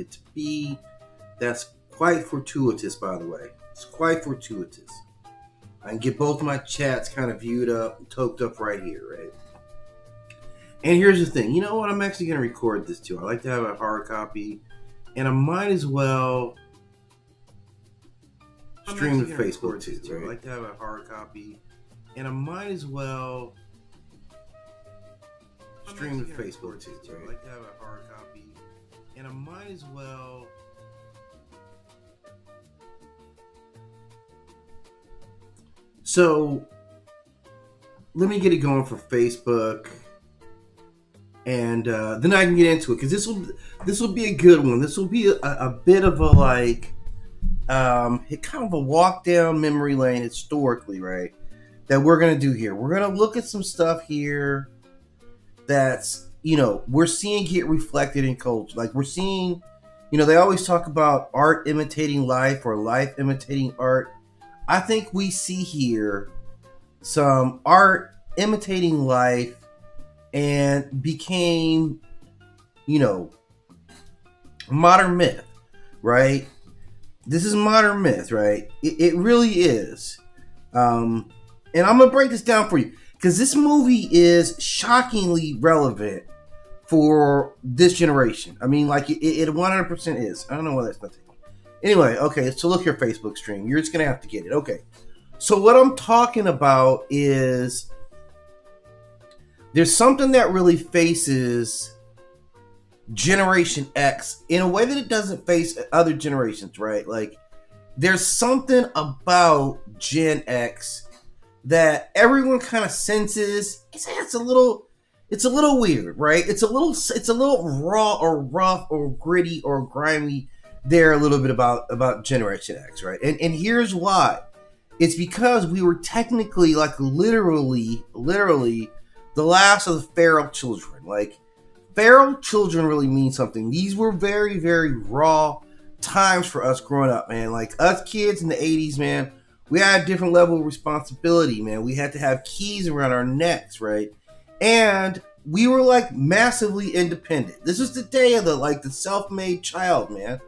it to be. That's quite fortuitous, by the way. It's quite fortuitous. I can get both my chats kind of viewed up and toked up right here, right? And here's the thing. You know what? I'm actually going to record this too. I like to have a hard copy. And I might as well stream to Facebook too. Right? I like to have a hard copy. And I might as well stream to Facebook too. Right? I like to have a hard copy. And I might as well So let me get it going for Facebook, and then I can get into it, because this will be a good one. This will be a bit of a kind of a walk down memory lane historically, right? That we're gonna do here. We're gonna look at some stuff here that's we're seeing get reflected in culture. Like we're seeing, they always talk about art imitating life or life imitating art. I think we see here some art imitating life and became, modern myth, right? This is modern myth, right? It really is. And I'm going to break this down for you, because this movie is shockingly relevant for this generation. I mean, like, it 100% is. I don't know why that's not taken. Anyway, okay, so look your Facebook stream. You're just going to have to get it. Okay. So what I'm talking about is there's something that really faces Generation X in a way that it doesn't face other generations, right? Like, there's something about Gen X that everyone kind of senses. It's a little weird, right? It's a little raw or rough or gritty or grimy there a little bit about Generation X, right? And here's why. It's because we were technically, like, literally the last of the feral children. Like, feral children really mean something. These were very, very raw times for us growing up, man. Like, us kids in the 80's, man, we had a different level of responsibility, man. We had to have keys around our necks, right? And we were, like, massively independent. This was the day of the self-made child, man.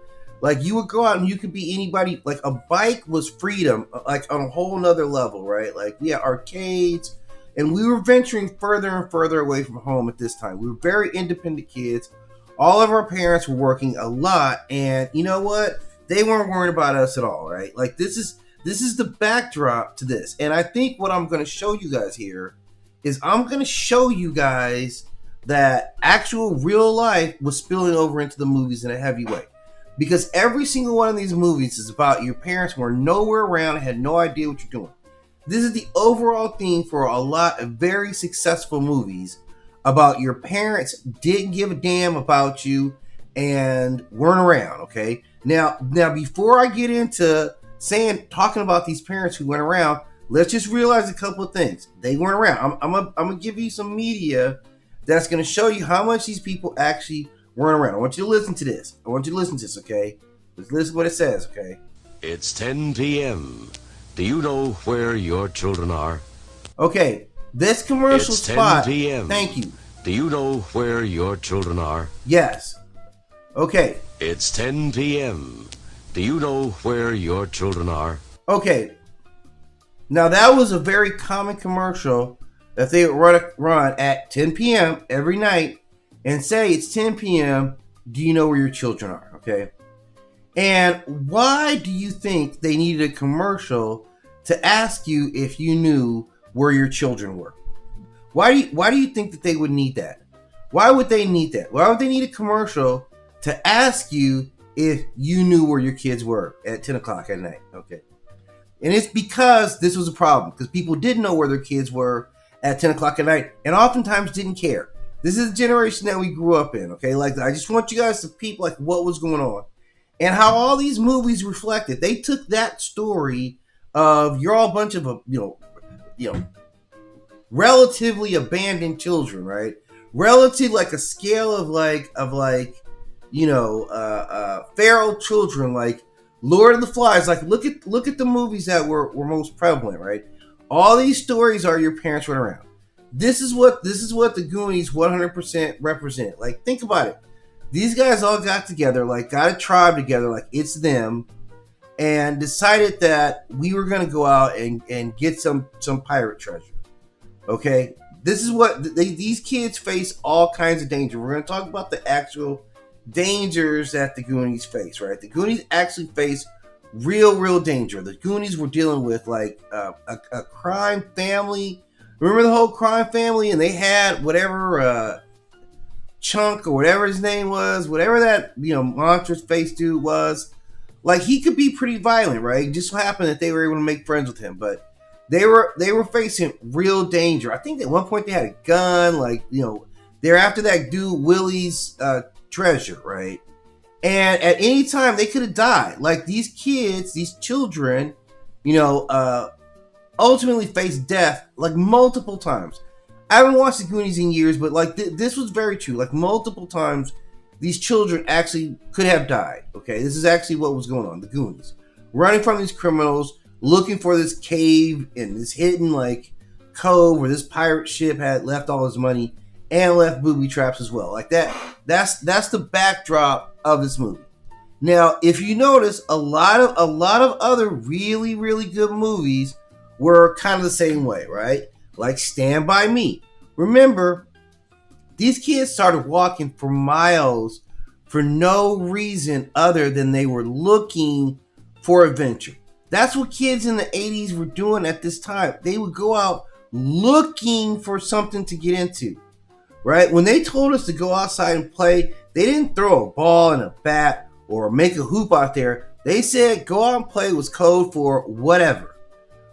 Like, you would go out and you could be anybody. Like, a bike was freedom, like, on a whole nother level, right? Like, we had arcades, and we were venturing further and further away from home at this time. We were very independent kids. All of our parents were working a lot, and you know what? They weren't worried about us at all, right? Like, this is the backdrop to this. And I think what I'm going to show you guys here is I'm going to show you guys that actual real life was spilling over into the movies in a heavy way. Because every single one of these movies is about your parents were nowhere around and had no idea what you're doing. This is the overall theme for a lot of very successful movies about your parents didn't give a damn about you and weren't around, okay? Now before I get into talking about these parents who went around, let's just realize a couple of things. They weren't around. I'm gonna give you some media that's gonna show you how much these people actually weren't around. I want you to listen to this. Okay? Let's listen to what it says, okay? It's 10 p.m. Do you know where your children are? Okay, this commercial it's 10 spot. p.m. Thank you. Do you know where your children are? Yes. Okay. It's 10 p.m. Do you know where your children are? Okay. Now, that was a very common commercial that they would run at 10 p.m. every night and say, it's 10 p.m. Do you know where your children are? Okay. And why do you think they needed a commercial to ask you if you knew where your children were? Why do you think that they would need that? Why would they need that? Why would they need a commercial to ask you if you knew where your kids were at 10 o'clock at night? Okay. And it's because this was a problem, because people didn't know where their kids were at 10 o'clock at night and oftentimes didn't care. This is the generation that we grew up in, okay? Like, I just want you guys to peep, like, what was going on and how all these movies reflected. They took that story of you're all a bunch of, relatively abandoned children, right? Relative, like, a scale of feral children, like Lord of the Flies. Like, look at the movies that were most prevalent, right? All these stories are your parents went around. This is what the Goonies 100% represent. Like, think about it. These guys all got together, like got a tribe together, like it's them, and decided that we were going to go out and get some pirate treasure. Okay, this is what these kids face all kinds of danger. We're going to talk about the actual dangers that the Goonies face, right? The Goonies actually face real danger. The Goonies were dealing with like a crime family. Remember the whole crime family? And they had whatever Chunk or whatever his name was, whatever that monstrous face dude was. Like he could be pretty violent, right? It just so happened that they were able to make friends with him, but they were facing real danger. I think at one point they had a gun, like they're after that dude Willie's treasure, right? And at any time they could have died. Like these kids, these children, ultimately faced death like multiple times. I haven't watched the Goonies in years, but like this was very true. Like multiple times, these children actually could have died. Okay, this is actually what was going on. The Goonies running from these criminals, looking for this cave in this hidden like cove where this pirate ship had left all his money and left booby traps as well. Like that's the backdrop of this movie. Now, if you notice, a lot of other really good movies were kind of the same way, right? Like Stand By Me. Remember, these kids started walking for miles for no reason other than they were looking for adventure. That's what kids in the 80s were doing at this time. They would go out looking for something to get into, right? When they told us to go outside and play, they didn't throw a ball and a bat or make a hoop out there. They said go out and play was code for whatever.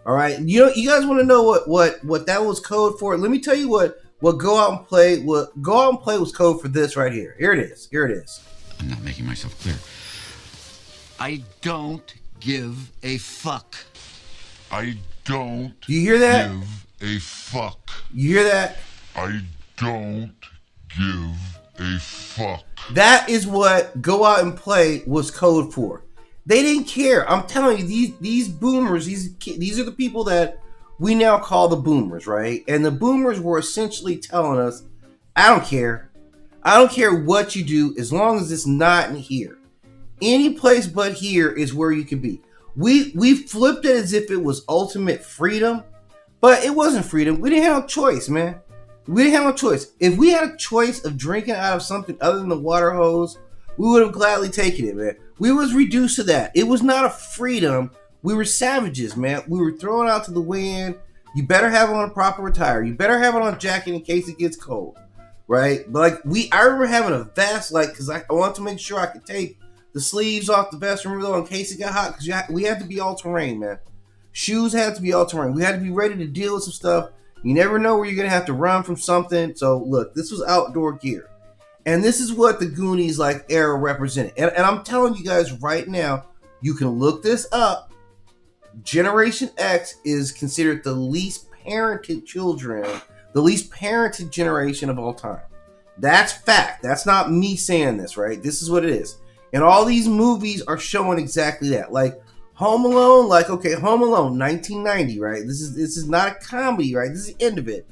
All right, you guys want to know what that was code for? Let me tell you what go out and play was code for this right here. Here it is. I'm not making myself clear. I don't give a fuck. I don't. Do you hear that? Give a fuck. You hear that? I don't give a fuck. That is what go out and play was code for. They didn't care. I'm telling you, these boomers, these are the people that we now call the boomers, right? And the boomers were essentially telling us, I don't care. I don't care what you do as long as it's not in here. Any place but here is where you could be. We flipped it as if it was ultimate freedom, but it wasn't freedom. We didn't have a choice, man. We didn't have a choice. If we had a choice of drinking out of something other than the water hose, we would have gladly taken it, man. We was reduced to that. It was not a freedom. We were savages, man. We were thrown out to the wind. You better have on a proper attire. You better have on a jacket in case it gets cold, right? But like I remember having a vest, like, because I wanted to make sure I could take the sleeves off the vest, remember though, in case it got hot, because we had to be all terrain, man. Shoes had to be all terrain. We had to be ready to deal with some stuff. You never know where you're gonna have to run from something. So look, this was outdoor gear. And this is what the Goonies like era represented. And I'm telling you guys right now, you can look this up. Generation X is considered the least parented generation of all time. That's fact. That's not me saying this, right? This is what it is. And all these movies are showing exactly that. Like Home Alone, Home Alone, 1990, right? This is not a comedy, right? This is the end of it.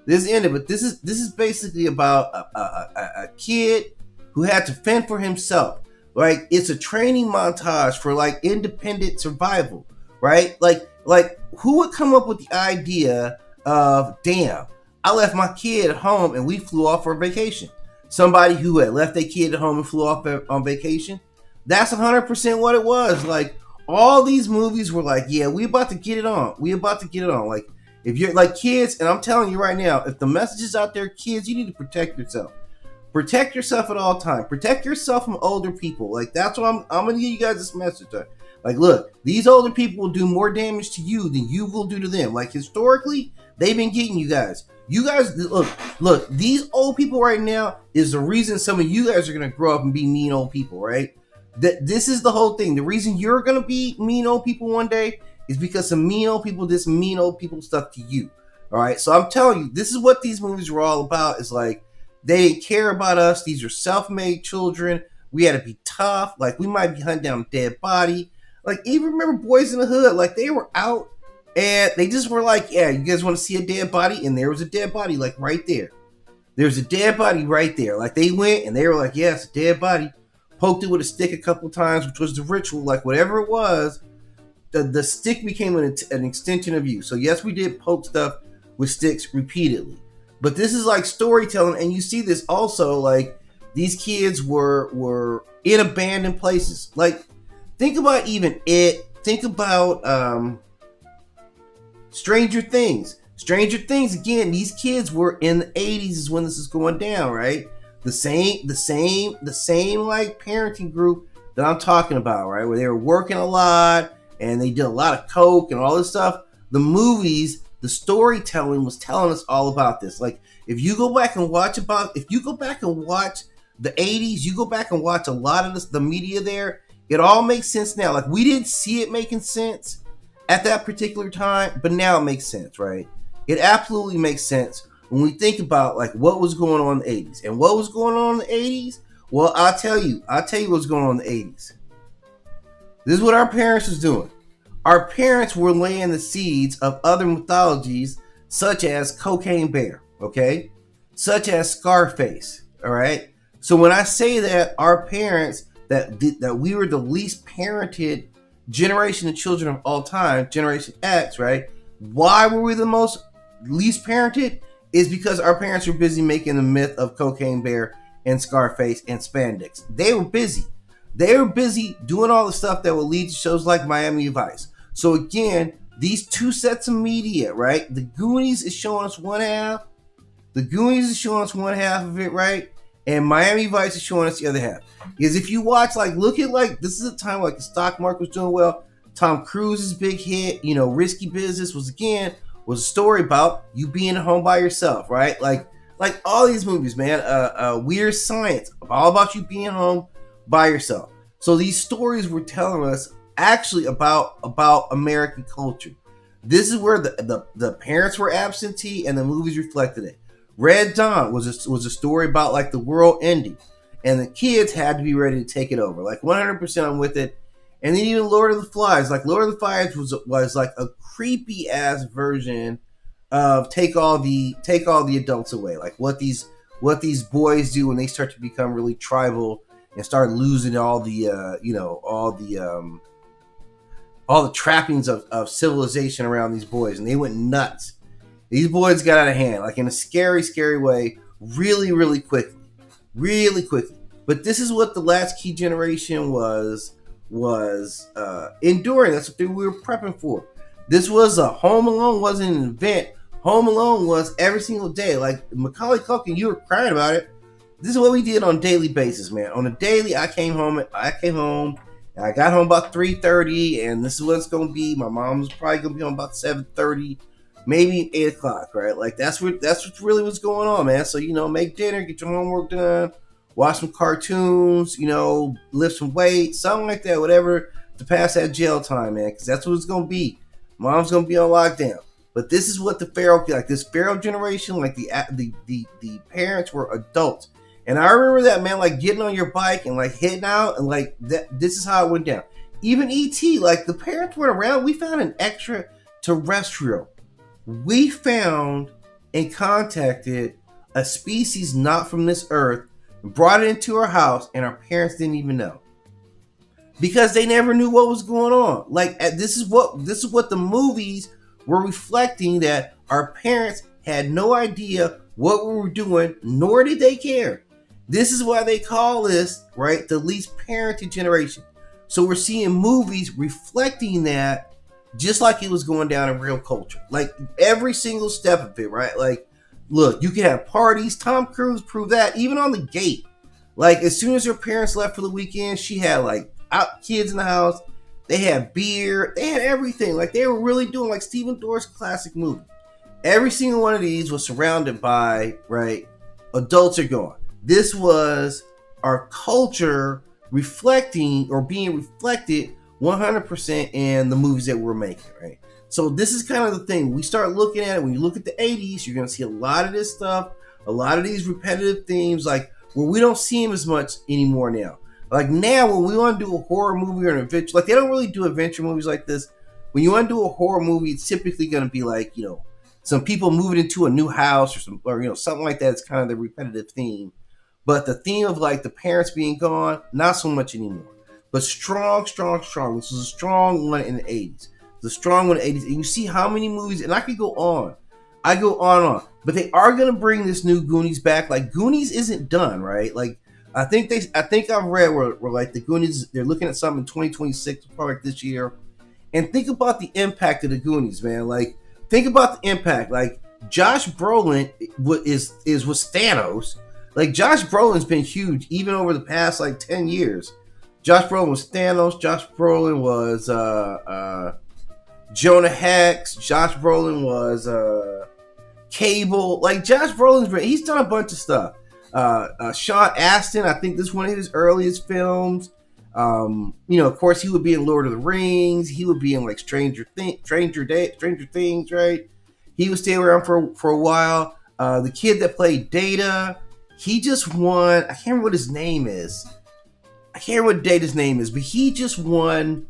This is basically about a kid who had to fend for himself. Like it's a training montage for like independent survival, right? Like who would come up with the idea of, damn, I left my kid at home and we flew off for a vacation. Somebody who had left their kid at home and flew off on vacation. That's 100% what it was. Like all these movies were like, yeah, we about to get it on. Like if you're like kids, and I'm telling you right now, if the message is out there, kids, you need to protect yourself. Protect yourself at all times. Protect yourself from older people. Like that's what I'm going to give you guys this message. Like, look, these older people will do more damage to you than you will do to them. Like historically, they've been getting you guys. You guys, look, these old people right now is the reason some of you guys are going to grow up and be mean old people, right? This is the whole thing. The reason you're going to be mean old people one day is because some mean old people did some mean old people stuff to you. All right. So I'm telling you, this is what these movies were all about. Is like, they didn't care about us. These are self-made children. We had to be tough. Like we might be hunting down a dead body. Like even remember Boys in the Hood, like they were out and they just were like, yeah, you guys want to see a dead body? And there was a dead body like right there. There's a dead body right there. Like they went and they were like, yes, dead body. Poked it with a stick a couple times, which was the ritual. Like whatever it was, the stick became an extension of you. So yes, we did poke stuff with sticks repeatedly. But this is like storytelling, and you see this also, like these kids were in abandoned places. Like think about even it. Think about Stranger Things. Stranger Things, again, these kids were in the 80s is when this is going down, right? The same like parenting group that I'm talking about, right? Where they were working a lot and they did a lot of coke and all this stuff. The movies, the storytelling was telling us all about this. Like if you go back and watch the 80s, you go back and watch a lot of the media there, it all makes sense now. Like we didn't see it making sense at that particular time, but now it makes sense, right? It absolutely makes sense when we think about like what was going on in the 80s. And what was going on in the 80s? Well, I'll tell you what's going on in the 80s. This is what our parents was doing. Our parents were laying the seeds of other mythologies such as Cocaine Bear, okay? Such as Scarface, all right? So when I say that our parents, that we were the least parented generation of children of all time, Generation X, right? Why were we the most least parented? Is because our parents were busy making the myth of Cocaine Bear and Scarface and spandex. They were busy. They were busy doing all the stuff that would lead to shows like Miami Vice. So again, these two sets of media, right? The Goonies is showing us one half. The Goonies is showing us one half of it, right? And Miami Vice is showing us the other half. Because if you watch, like, look at, like, this is a time like the stock market was doing well. Tom Cruise's big hit, Risky Business was a story about you being at home by yourself, right? Like all these movies, man. Weird Science, all about you being home by yourself. So these stories were telling us actually about American culture. This is where the parents were absentee and the movies reflected it. Red Dawn was a story about like the world ending, and the kids had to be ready to take it over. Like 100% I'm with it. And then even Lord of the Flies, like Lord of the Flies was like a creepy ass version of take all the adults away. Like what these boys do when they start to become really tribal and start losing all the trappings of civilization around these boys, and they went nuts. These boys got out of hand, like in a scary, scary way, really, really quickly. Really quickly. But this is what the last key generation was enduring. That's what we were prepping for. This was a Home Alone wasn't an event. Home Alone was every single day. Like Macaulay Culkin, you were crying about it. This is what we did on a daily basis, man. On a daily, I came home, and I got home about 3:30, and this is what it's gonna be. My mom's probably gonna be home about 7:30, maybe 8 o'clock, right? Like that's what really what's going on, man. So make dinner, get your homework done, watch some cartoons, lift some weight, something like that, whatever to pass that jail time, man. Because that's what it's gonna be. Mom's gonna be on lockdown. But this is what the Ferel, like this Ferel generation, like the parents were adults. And I remember that, man, like getting on your bike and like hitting out and like that. This is how it went down. Even E.T., like the parents weren't around. We found an extraterrestrial. We found and contacted a species not from this earth, brought it into our house, and our parents didn't even know because they never knew what was going on. Like this is what the movies were reflecting, that our parents had no idea what we were doing, nor did they care. This is why they call this, right, the least parented generation. So we're seeing movies reflecting that just like it was going down in real culture. Like every single step of it, right? Like, look, you can have parties. Tom Cruise proved that even on the gate. Like as soon as her parents left for the weekend, she had like kids in the house. They had beer. They had everything. Like they were really doing like Stephen Dorff's classic movie. Every single one of these was surrounded by, right, adults are gone. This was our culture reflecting or being reflected 100% in the movies that we're making, right? So this is kind of the thing. We start looking at it. When you look at the 80s, you're going to see a lot of this stuff, a lot of these repetitive themes, like where we don't see them as much anymore now. Like now, when we want to do a horror movie or an adventure, like they don't really do adventure movies like this. When you want to do a horror movie, it's typically going to be like, some people moving into a new house or something like that. It's kind of the repetitive theme. But the theme of like the parents being gone, not so much anymore. But strong. This was a strong one in the 80s. The strong one in the 80s. And you see how many movies, and I could go on. I go on and on. But they are going to bring this new Goonies back. Like, Goonies isn't done, right? Like, I think I've read where like the Goonies, they're looking at something in 2026, probably this year. And think about the impact of the Goonies, man. Like, think about the impact. Like, Josh Brolin is with Thanos. Like, Josh Brolin's been huge even over the past like 10 years. Josh Brolin was Thanos. Josh Brolin was Jonah Hex. Josh Brolin was Cable. Like, Josh he's done a bunch of stuff. Sean Astin, I think this is one of his earliest films. Of course, he would be in Lord of the Rings. He would be in like Stranger Things, right? He would stay around for a while. The kid that played Data, he just won. I can't remember what his name is. I can't remember what Data's name is, but he just won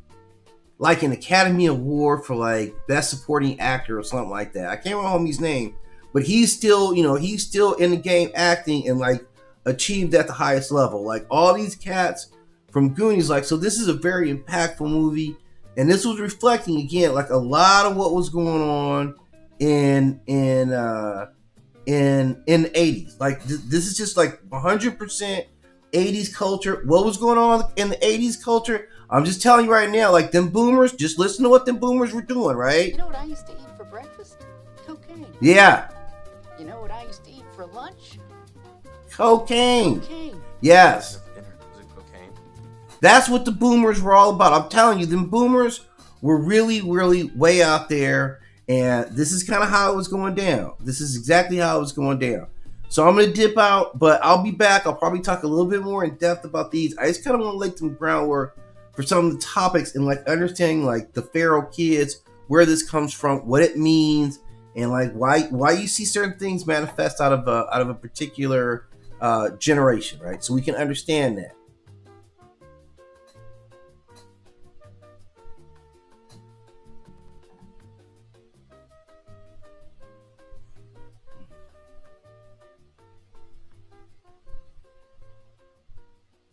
like an Academy Award for like Best Supporting Actor or something like that. I can't remember his name, but he's still in the game acting and like achieved at the highest level. Like all these cats from Goonies, like, so this is a very impactful movie, and this was reflecting again like a lot of what was going on in the 80s. Like this is just like 100% 80s culture. What was going on in the 80s culture? I'm just telling you right now, like them boomers, just listen to what them boomers were doing, right? You know what I used to eat for breakfast? Cocaine. Yeah. You know what I used to eat for lunch? Cocaine. Cocaine. Yes. Dinner. Was it cocaine? That's what the boomers were all about. I'm telling you, them boomers were really, really way out there. And this is kind of how it was going down. This is exactly how it was going down. So I'm going to dip out, but I'll be back. I'll probably talk a little bit more in depth about these. I just kind of want to lay some groundwork for some of the topics and like understanding like the Ferel kids, where this comes from, what it means, and like why you see certain things manifest out of a particular generation, right? So we can understand that.